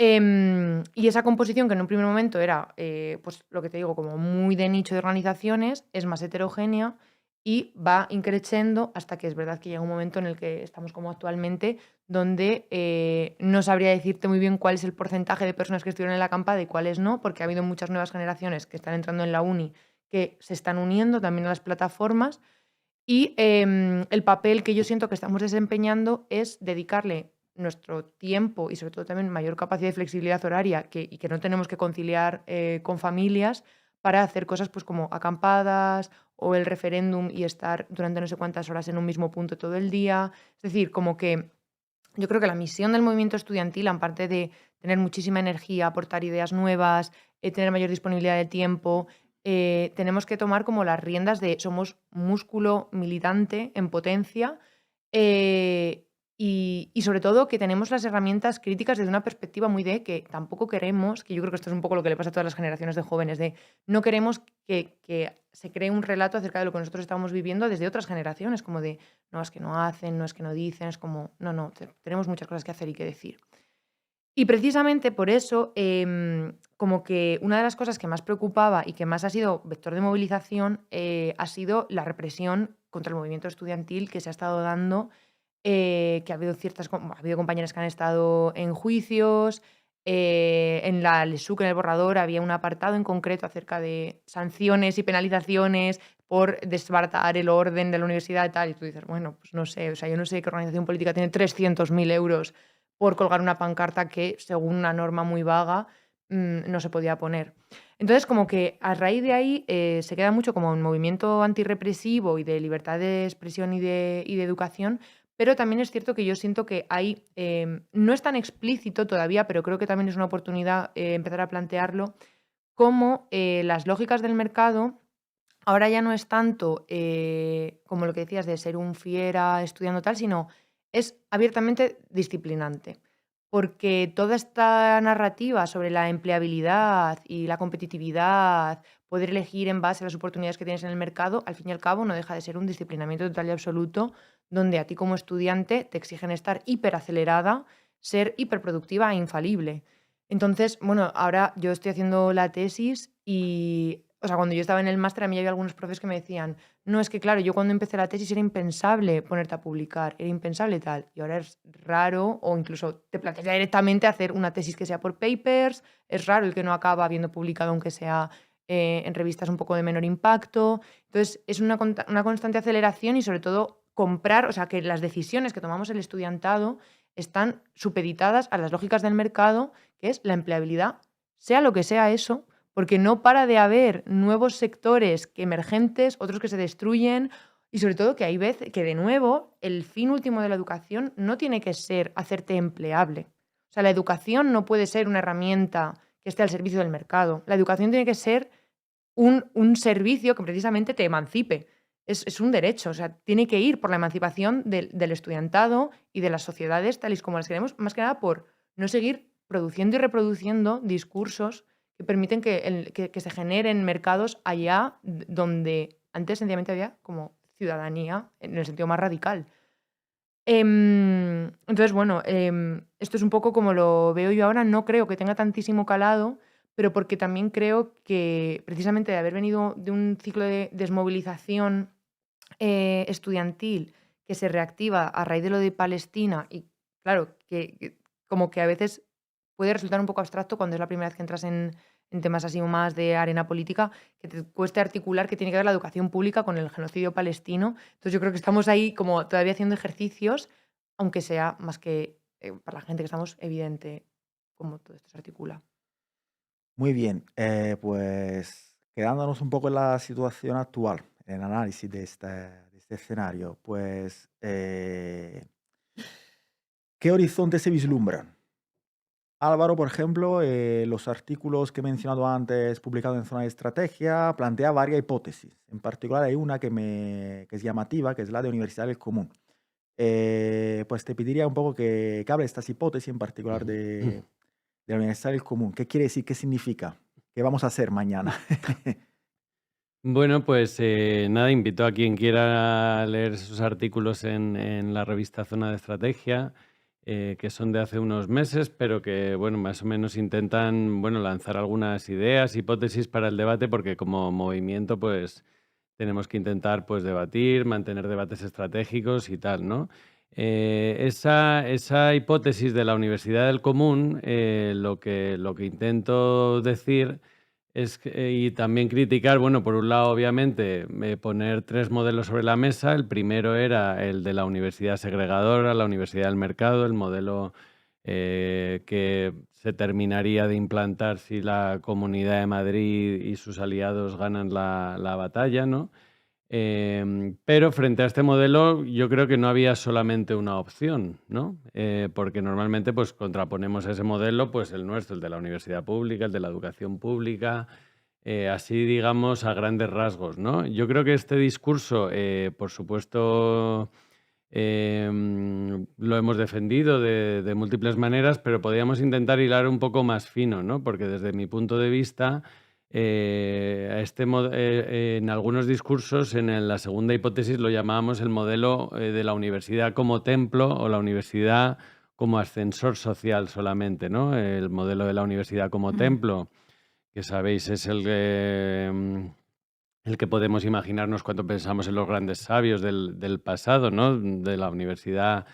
Y esa composición, que en un primer momento era, pues lo que te digo, como muy de nicho de organizaciones, es más heterogénea y va increciendo hasta que es verdad que llega un momento en el que estamos como actualmente, donde no sabría decirte muy bien cuál es el porcentaje de personas que estuvieron en la acampada y cuáles no, porque ha habido muchas nuevas generaciones que están entrando en la uni que se están uniendo también a las plataformas. Y el papel que yo siento que estamos desempeñando es dedicarle nuestro tiempo y sobre todo también mayor capacidad de flexibilidad horaria y que no tenemos que conciliar con familias para hacer cosas pues como acampadas o el referéndum y estar durante no sé cuántas horas en un mismo punto todo el día. Es decir, como que yo creo que la misión del movimiento estudiantil, aparte de tener muchísima energía, aportar ideas nuevas, tener mayor disponibilidad de tiempo, tenemos que tomar como las riendas de somos músculo militante en potencia, y sobre todo que tenemos las herramientas críticas desde una perspectiva muy de que tampoco queremos, que yo creo que esto es un poco lo que le pasa a todas las generaciones de jóvenes, de no queremos que se cree un relato acerca de lo que nosotros estamos viviendo desde otras generaciones, como de no, es que no hacen, no es que no dicen, es como no, tenemos muchas cosas que hacer y que decir. Y precisamente por eso, como que una de las cosas que más preocupaba y que más ha sido vector de movilización ha sido la represión contra el movimiento estudiantil que se ha estado dando, que ha habido ha habido compañeras que han estado en juicios, en la LESUC, en el borrador, había un apartado en concreto acerca de sanciones y penalizaciones por desbaratar el orden de la universidad y tal, y tú dices, bueno, pues no sé, o sea, yo no sé qué organización política tiene 300.000 euros por colgar una pancarta que, según una norma muy vaga, no se podía poner. Entonces, como que a raíz de ahí se queda mucho como un movimiento antirrepresivo y de libertad de expresión y de educación, pero también es cierto que yo siento que hay, no es tan explícito todavía, pero creo que también es una oportunidad empezar a plantearlo, como las lógicas del mercado ahora ya no es tanto como lo que decías de ser un fiera estudiando tal, sino es abiertamente disciplinante. Porque toda esta narrativa sobre la empleabilidad y la competitividad, poder elegir en base a las oportunidades que tienes en el mercado, al fin y al cabo no deja de ser un disciplinamiento total y absoluto, donde a ti como estudiante te exigen estar hiperacelerada, ser hiperproductiva e infalible. Entonces, bueno, ahora yo estoy haciendo la tesis y, o sea, cuando yo estaba en el máster a mí había algunos profes que me decían, no, es que claro, yo cuando empecé la tesis era impensable ponerte a publicar, era impensable tal, y ahora es raro, o incluso te planteas ya directamente hacer una tesis que sea por papers, es raro el que no acaba habiendo publicado aunque sea en revistas un poco de menor impacto. Entonces, es una constante aceleración y, sobre todo, comprar, o sea, que las decisiones que tomamos el estudiantado están supeditadas a las lógicas del mercado, que es la empleabilidad, sea lo que sea eso, porque no para de haber nuevos sectores emergentes, otros que se destruyen, y sobre todo que hay veces que, de nuevo, el fin último de la educación no tiene que ser hacerte empleable. O sea, la educación no puede ser una herramienta que esté al servicio del mercado. La educación tiene que ser un servicio que precisamente te emancipe. Es un derecho, o sea, tiene que ir por la emancipación del estudiantado y de las sociedades tal y como las queremos, más que nada por no seguir produciendo y reproduciendo discursos que permiten que se generen mercados allá donde antes sencillamente había como ciudadanía en el sentido más radical. Entonces, bueno, esto es un poco como lo veo yo ahora. No creo que tenga tantísimo calado, pero porque también creo que precisamente de haber venido de un ciclo de desmovilización estudiantil que se reactiva a raíz de lo de Palestina, y claro, que como que a veces puede resultar un poco abstracto cuando es la primera vez que entras en temas así más de arena política, que te cueste articular que tiene que ver la educación pública con el genocidio palestino. Entonces yo creo que estamos ahí como todavía haciendo ejercicios, aunque sea más que para la gente que estamos evidente cómo todo esto se articula. Muy bien, pues quedándonos un poco en la situación actual, en el análisis de este escenario, pues, ¿qué horizontes se vislumbran? Álvaro, por ejemplo, los artículos que he mencionado antes, publicados en Zona de Estrategia, plantea varias hipótesis. En particular hay una que es llamativa, que es la de Universidad del Común. Pues te pediría un poco que hable de estas hipótesis, en particular de la Universidad del Común. ¿Qué quiere decir? ¿Qué significa? ¿Qué vamos a hacer mañana? Bueno, pues nada, invito a quien quiera leer sus artículos en la revista Zona de Estrategia, que son de hace unos meses, pero que, bueno, más o menos intentan, bueno, lanzar algunas ideas, hipótesis para el debate, porque como movimiento, pues, tenemos que intentar, pues, debatir, mantener debates estratégicos y tal, ¿no? Esa hipótesis de la Universidad del Común, lo que intento decir y también criticar, bueno, por un lado, obviamente, poner tres modelos sobre la mesa. El primero era el de la universidad segregadora, la universidad del mercado, el modelo que se terminaría de implantar si la Comunidad de Madrid y sus aliados ganan la batalla, ¿no? Pero frente a este modelo yo creo que no había solamente una opción, ¿no? Porque normalmente pues contraponemos a ese modelo pues el nuestro, el de la universidad pública, el de la educación pública, así digamos a grandes rasgos, ¿no? Yo creo que este discurso, por supuesto, lo hemos defendido de múltiples maneras, pero podríamos intentar hilar un poco más fino, ¿no? Porque desde mi punto de vista, en algunos discursos, en la segunda hipótesis lo llamábamos el modelo de la universidad como templo o la universidad como ascensor social solamente, ¿no? El modelo de la universidad como templo, que sabéis es el que podemos imaginarnos cuando pensamos en los grandes sabios del pasado, ¿no? De la universidad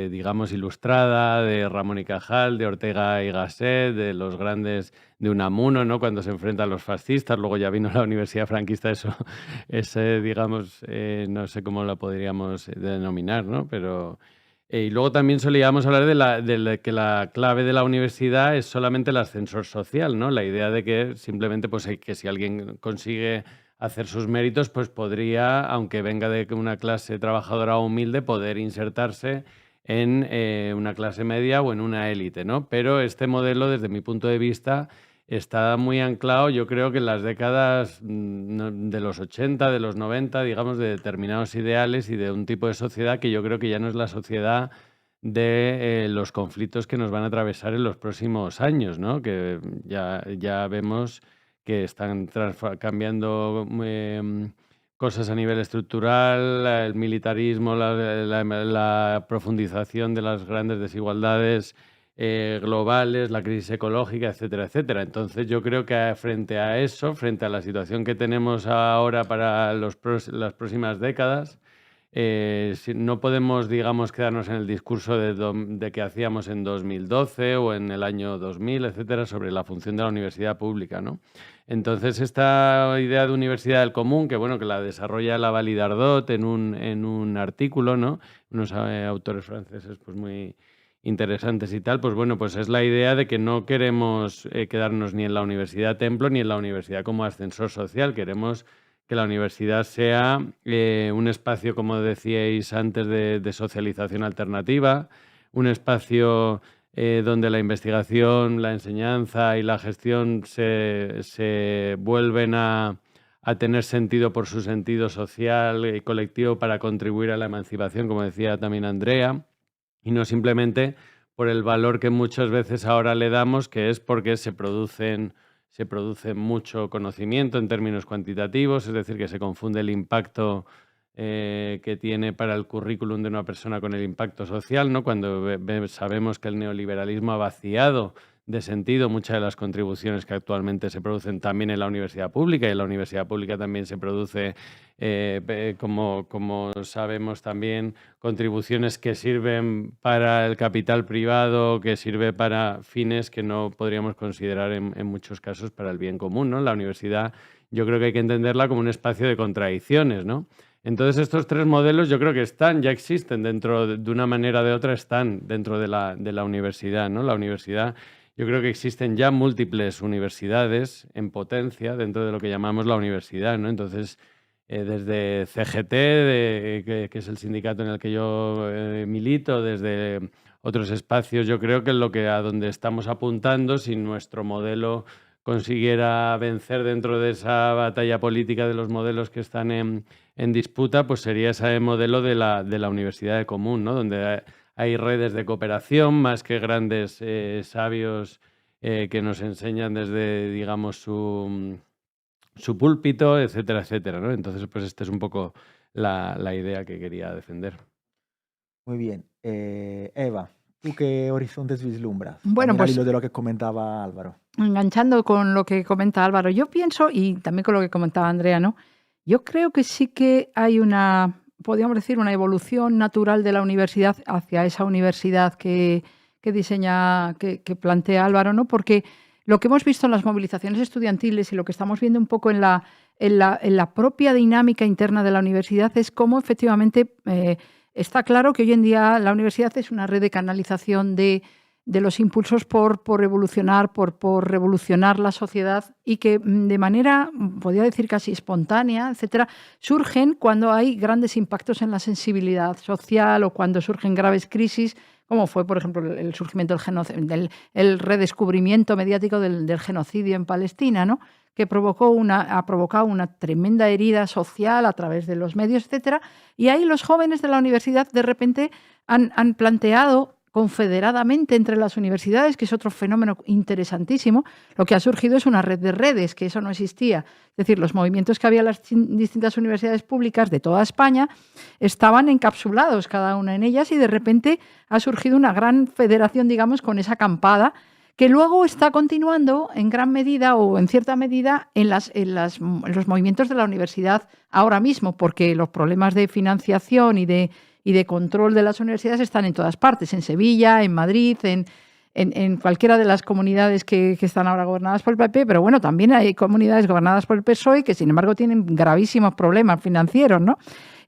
digamos, ilustrada, de Ramón y Cajal, de Ortega y Gasset, de los grandes de Unamuno, ¿no? Cuando se enfrentan los fascistas, luego ya vino la Universidad Franquista, ese, digamos, no sé cómo lo podríamos denominar, ¿no? Pero... y luego también solíamos hablar de que la clave de la universidad es solamente el ascensor social, ¿no? La idea de que simplemente, pues, que si alguien consigue hacer sus méritos, pues podría, aunque venga de una clase trabajadora o humilde, poder insertarse en una clase media o en una élite, ¿no? Pero este modelo, desde mi punto de vista, está muy anclado, yo creo que en las décadas de los 80, de los 90, digamos, de determinados ideales y de un tipo de sociedad que yo creo que ya no es la sociedad de los conflictos que nos van a atravesar en los próximos años, ¿no? Que ya vemos que están cambiando cosas a nivel estructural, el militarismo, la profundización de las grandes desigualdades globales, la crisis ecológica, etcétera, etcétera. Entonces yo creo que frente a eso, frente a la situación que tenemos ahora para las próximas décadas, no podemos, digamos, quedarnos en el discurso de que hacíamos en 2012 o en el año 2000, etcétera, sobre la función de la universidad pública, ¿no? Entonces, esta idea de universidad del común, que bueno, que la desarrolla la Validardot en un artículo, ¿no? Unos autores franceses pues muy interesantes y tal, pues bueno, pues es la idea de que no queremos quedarnos ni en la universidad templo ni en la universidad como ascensor social. Queremos que la universidad sea un espacio, como decíais antes, de socialización alternativa, un espacio donde la investigación, la enseñanza y la gestión se vuelven a tener sentido por su sentido social y colectivo para contribuir a la emancipación, como decía también Andrea, y no simplemente por el valor que muchas veces ahora le damos, que es porque se produce mucho conocimiento en términos cuantitativos, es decir, que se confunde el impacto que tiene para el currículum de una persona con el impacto social, ¿no? Cuando sabemos que el neoliberalismo ha vaciado de sentido muchas de las contribuciones que actualmente se producen también en la universidad pública, y en la universidad pública también se produce, como sabemos también, contribuciones que sirven para el capital privado, que sirve para fines que no podríamos considerar en muchos casos para el bien común, ¿no? La universidad yo creo que hay que entenderla como un espacio de contradicciones, ¿no? Entonces estos tres modelos yo creo que ya existen dentro, de una manera o de otra, están dentro de la universidad, ¿no? La universidad, yo creo que existen ya múltiples universidades en potencia dentro de lo que llamamos la universidad, ¿no? Entonces, desde CGT, que es el sindicato en el que yo milito, desde otros espacios, yo creo que a donde estamos apuntando, si nuestro modelo consiguiera vencer dentro de esa batalla política de los modelos que están en disputa, pues sería ese modelo de la universidad de común, ¿no? Donde hay redes de cooperación más que grandes sabios que nos enseñan desde, digamos, su púlpito, etcétera, etcétera, ¿no? Entonces, pues esta es un poco la idea que quería defender. Muy bien. Eva, ¿tú qué horizontes vislumbras? Bueno, También pues al hilo de lo que comentaba Álvaro. enganchando con lo que comenta Álvaro, yo pienso, y también con lo que comentaba Andrea, ¿no? Yo creo que sí que hay podríamos decir, una evolución natural de la universidad hacia esa universidad que plantea Álvaro, ¿no? Porque lo que hemos visto en las movilizaciones estudiantiles y lo que estamos viendo un poco en la propia dinámica interna de la universidad es cómo efectivamente está claro que hoy en día la universidad es una red de canalización de los impulsos por evolucionar, por revolucionar la sociedad, y que de manera, podría decir casi espontánea, etcétera, surgen cuando hay grandes impactos en la sensibilidad social o cuando surgen graves crisis, como fue, por ejemplo, el surgimiento el redescubrimiento mediático del genocidio en Palestina, ¿no? Que ha provocado una tremenda herida social a través de los medios, etcétera. Y ahí los jóvenes de la universidad de repente han planteado confederadamente entre las universidades, que es otro fenómeno interesantísimo. Lo que ha surgido es una red de redes, que eso no existía. Es decir, los movimientos que había en las distintas universidades públicas de toda España estaban encapsulados cada una en ellas, y de repente ha surgido una gran federación, digamos, con esa acampada, que luego está continuando en gran medida o en cierta medida en los movimientos de la universidad ahora mismo, porque los problemas de financiación y de control de las universidades están en todas partes, en Sevilla, en Madrid, en cualquiera de las comunidades que están ahora gobernadas por el PP, pero bueno, también hay comunidades gobernadas por el PSOE que sin embargo tienen gravísimos problemas financieros, ¿no?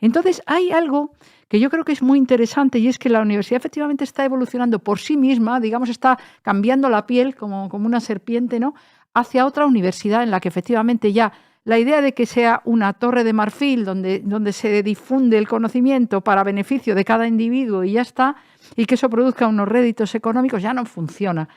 Entonces hay algo que yo creo que es muy interesante, y es que la universidad efectivamente está evolucionando por sí misma, digamos, está cambiando la piel como una serpiente, ¿no?, hacia otra universidad en la que efectivamente ya la idea de que sea una torre de marfil donde se difunde el conocimiento para beneficio de cada individuo y ya está, y que eso produzca unos réditos económicos, ya no funciona.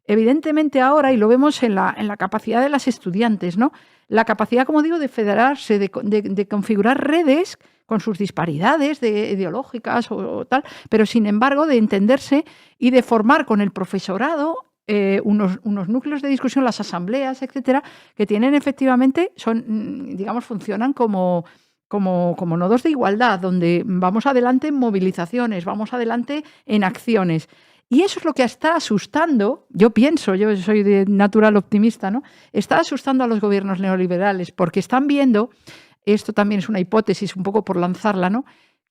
Evidentemente ahora, y lo vemos en la capacidad de las estudiantes, ¿no?, la capacidad, como digo, de federarse, de configurar redes con sus disparidades ideológicas o tal, pero sin embargo de entenderse y de formar con el profesorado unos núcleos de discusión, las asambleas, etcétera, que tienen efectivamente, funcionan como nodos de igualdad, donde vamos adelante en movilizaciones, vamos adelante en acciones. Y eso es lo que está asustando, yo soy de natural optimista, ¿no?, está asustando a los gobiernos neoliberales, porque están viendo, esto también es una hipótesis un poco por lanzarla, ¿no?,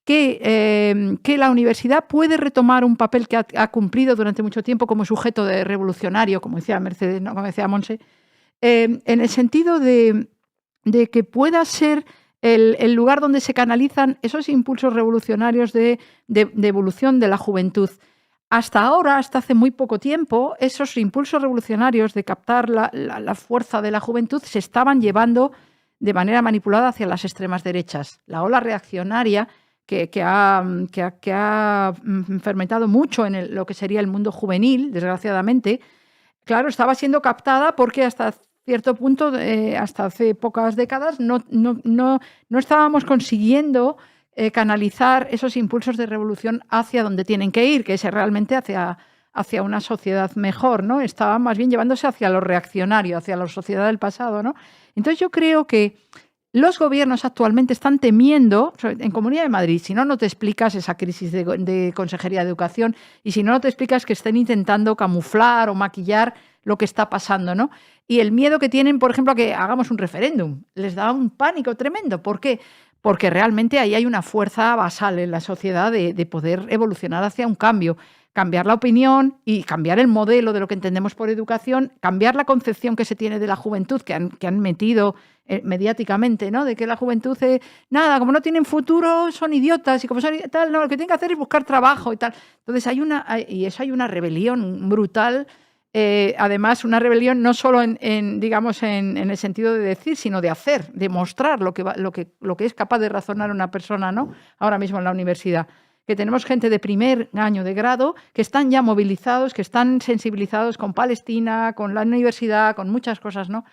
que la universidad puede retomar un papel que ha cumplido durante mucho tiempo como sujeto de revolucionario, como decía Mercedes, ¿no? Como decía Monse, en el sentido de que pueda ser el lugar donde se canalizan esos impulsos revolucionarios de evolución de la juventud. Hasta ahora, hasta hace muy poco tiempo, esos impulsos revolucionarios de captar la fuerza de la juventud se estaban llevando de manera manipulada hacia las extremas derechas. La ola reaccionaria que ha fermentado mucho en lo que sería el mundo juvenil, desgraciadamente, claro, estaba siendo captada porque hasta cierto punto, hasta hace pocas décadas, no estábamos consiguiendo canalizar esos impulsos de revolución hacia donde tienen que ir, que es realmente hacia una sociedad mejor, ¿no? Estaban más bien llevándose hacia lo reaccionario, hacia la sociedad del pasado, ¿no? Entonces yo creo que los gobiernos actualmente están temiendo, en Comunidad de Madrid, si no te explicas esa crisis de Consejería de Educación y si no te explicas que estén intentando camuflar o maquillar lo que está pasando, ¿no? Y el miedo que tienen, por ejemplo, a que hagamos un referéndum. Les da un pánico tremendo. ¿Por qué? Porque realmente ahí hay una fuerza basal en la sociedad de poder evolucionar hacia un cambio. Cambiar la opinión y cambiar el modelo de lo que entendemos por educación, cambiar la concepción que se tiene de la juventud, que han metido mediáticamente, ¿no? De que la juventud, nada, como no tienen futuro, son idiotas y como son tal, no, lo que tienen que hacer es buscar trabajo y tal. Entonces hay una rebelión brutal. Además, una rebelión no solo en el sentido de decir, sino de hacer, de mostrar lo que es capaz de razonar una persona, ¿no? Ahora mismo en la universidad. Que tenemos gente de primer año de grado que están ya movilizados, que están sensibilizados con Palestina, con la universidad, con muchas cosas, ¿no?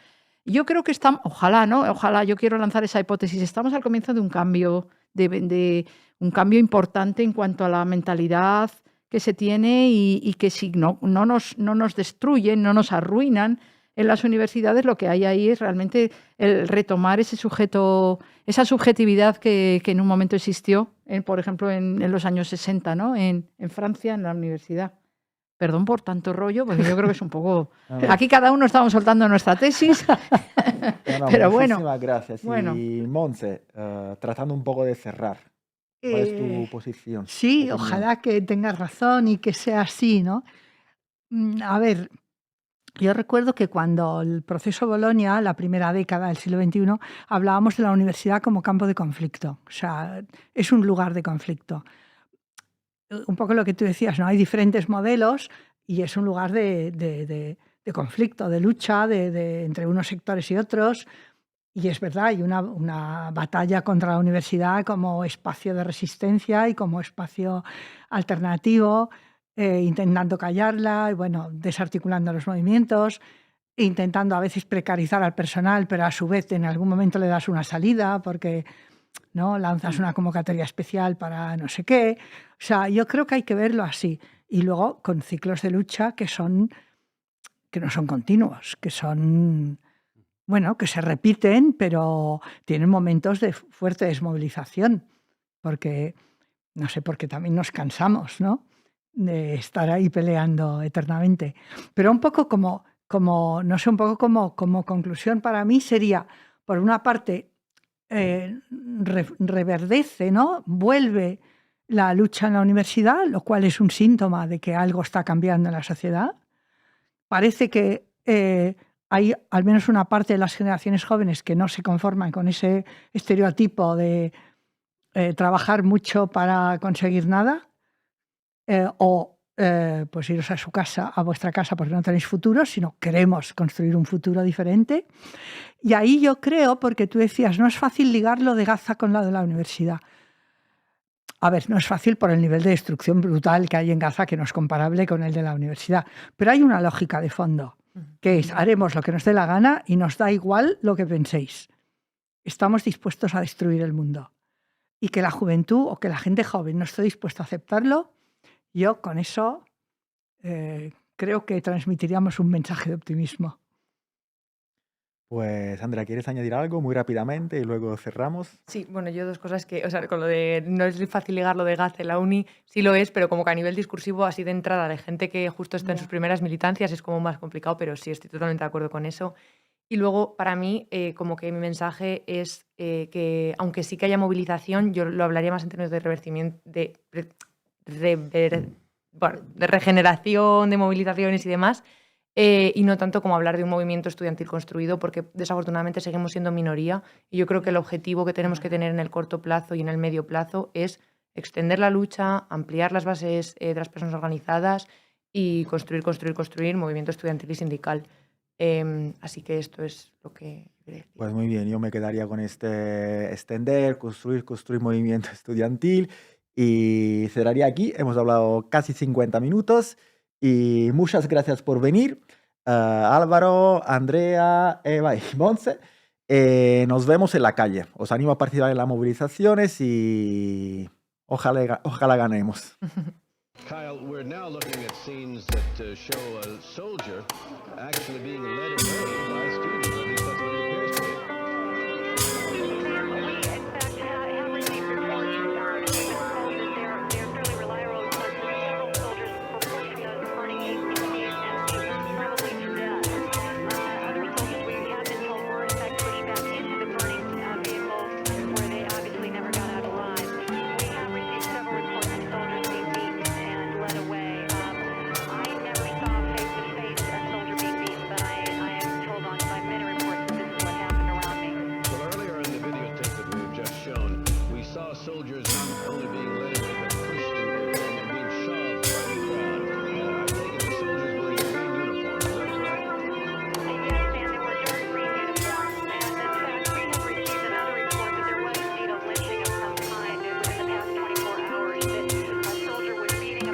Yo creo que ojalá, ¿no? Ojalá, yo quiero lanzar esa hipótesis. Estamos al comienzo de un cambio, de un cambio importante en cuanto a la mentalidad que se tiene y que si no nos destruyen, no nos arruinan en las universidades, lo que hay ahí es realmente el retomar ese sujeto, esa subjetividad que en un momento existió, por ejemplo, en los años 60, ¿no? En Francia, en la universidad. Perdón por tanto rollo, porque yo creo que es un poco... Aquí cada uno estamos soltando nuestra tesis, pero bueno. Muchísimas gracias. Bueno. Y Monse, tratando un poco de cerrar, ¿cuál es tu posición? Sí, opinión? ojalá que tengas razón y que sea así, ¿no? A ver, yo recuerdo que cuando el proceso Bolonia, la primera década del siglo XXI, hablábamos de la universidad como campo de conflicto. O sea, es un lugar de conflicto. Un poco lo que tú decías, ¿no? Hay diferentes modelos y es un lugar de conflicto, de lucha entre unos sectores y otros. Y es verdad, hay una batalla contra la universidad como espacio de resistencia y como espacio alternativo, intentando callarla y, bueno, desarticulando los movimientos, intentando a veces precarizar al personal, pero a su vez en algún momento le das una salida porque, ¿no?, lanzas una convocatoria especial para no sé qué. O sea, yo creo que hay que verlo así. Y luego con ciclos de lucha que no son continuos, que son... Bueno, que se repiten, pero tienen momentos de fuerte desmovilización, porque, no sé, porque también nos cansamos, ¿no?, de estar ahí peleando eternamente. Pero un poco como conclusión para mí sería, por una parte, reverdece, ¿no?, vuelve la lucha en la universidad, lo cual es un síntoma de que algo está cambiando en la sociedad. Parece que... hay al menos una parte de las generaciones jóvenes que no se conforman con ese estereotipo de trabajar mucho para conseguir nada pues iros a su casa, a vuestra casa porque no tenéis futuro, sino queremos construir un futuro diferente. Y ahí yo creo, porque tú decías, no es fácil ligar lo de Gaza con lo de la universidad. A ver, no es fácil por el nivel de destrucción brutal que hay en Gaza, que no es comparable con el de la universidad, pero hay una lógica de fondo, que es, haremos lo que nos dé la gana y nos da igual lo que penséis. Estamos dispuestos a destruir el mundo. Y que la juventud o que la gente joven no esté dispuesta a aceptarlo, yo con eso creo que transmitiríamos un mensaje de optimismo. Pues, Andrea, ¿quieres añadir algo muy rápidamente y luego cerramos? Sí, bueno, yo dos cosas que, o sea, con lo de no es fácil ligar lo de Gaza en la uni, sí lo es, pero como que a nivel discursivo, así de entrada, de gente que justo está en sus primeras militancias, es como más complicado, pero sí, estoy totalmente de acuerdo con eso. Y luego, para mí, como que mi mensaje es que, aunque sí que haya movilización, yo lo hablaría más en términos de revertimiento, de regeneración, de movilizaciones y demás, y no tanto como hablar de un movimiento estudiantil construido, porque desafortunadamente seguimos siendo minoría, y yo creo que el objetivo que tenemos que tener en el corto plazo y en el medio plazo es extender la lucha, ampliar las bases de las personas organizadas y construir movimiento estudiantil y sindical. Así que esto es lo que quería decir. Pues muy bien, yo me quedaría con extender, construir movimiento estudiantil y cerraría aquí. Hemos hablado casi 50 minutos y muchas gracias por venir. Álvaro, Andrea, Eva y Montse. Nos vemos en la calle. Os animo a participar en las movilizaciones y ojalá ganemos. Kyle, we're now looking at scenes that show a soldier actually being led away by students. At least that's what it appears to be. We, in fact, have received reports from soldiers. They're fairly reliable reports. Several soldiers reporting us burning ATVs and probably to death. Other soldiers, we have been told, were in fact pushed back into the burning vehicles where they obviously never got out alive. We have received several reports of soldiers being beaten and led away. I never saw face-to-face a soldier being beaten, but I am told by many reports that this is what happened around me. Well, earlier in the videotape that we've just shown, we saw soldiers not only being led away, but pushed and being shoved by the crowd. I take it the soldiers were in green uniforms, is that correct? Yes, and they were dark green uniforms. And in fact, we have received another report that there was indeed a lynching of some kind within the past 24 hours, that a soldier was beating a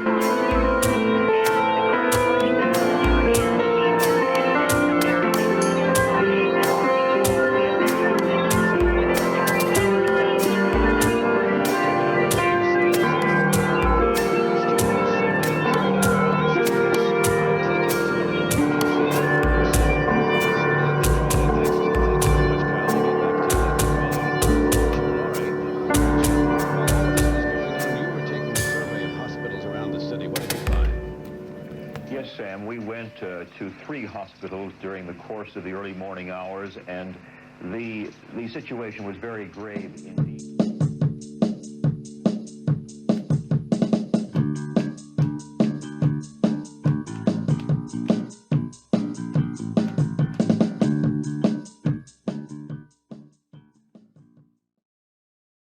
Yes, Sam, we went to 3 hospitals during the course of the early morning hours, and the situation was very grave indeed.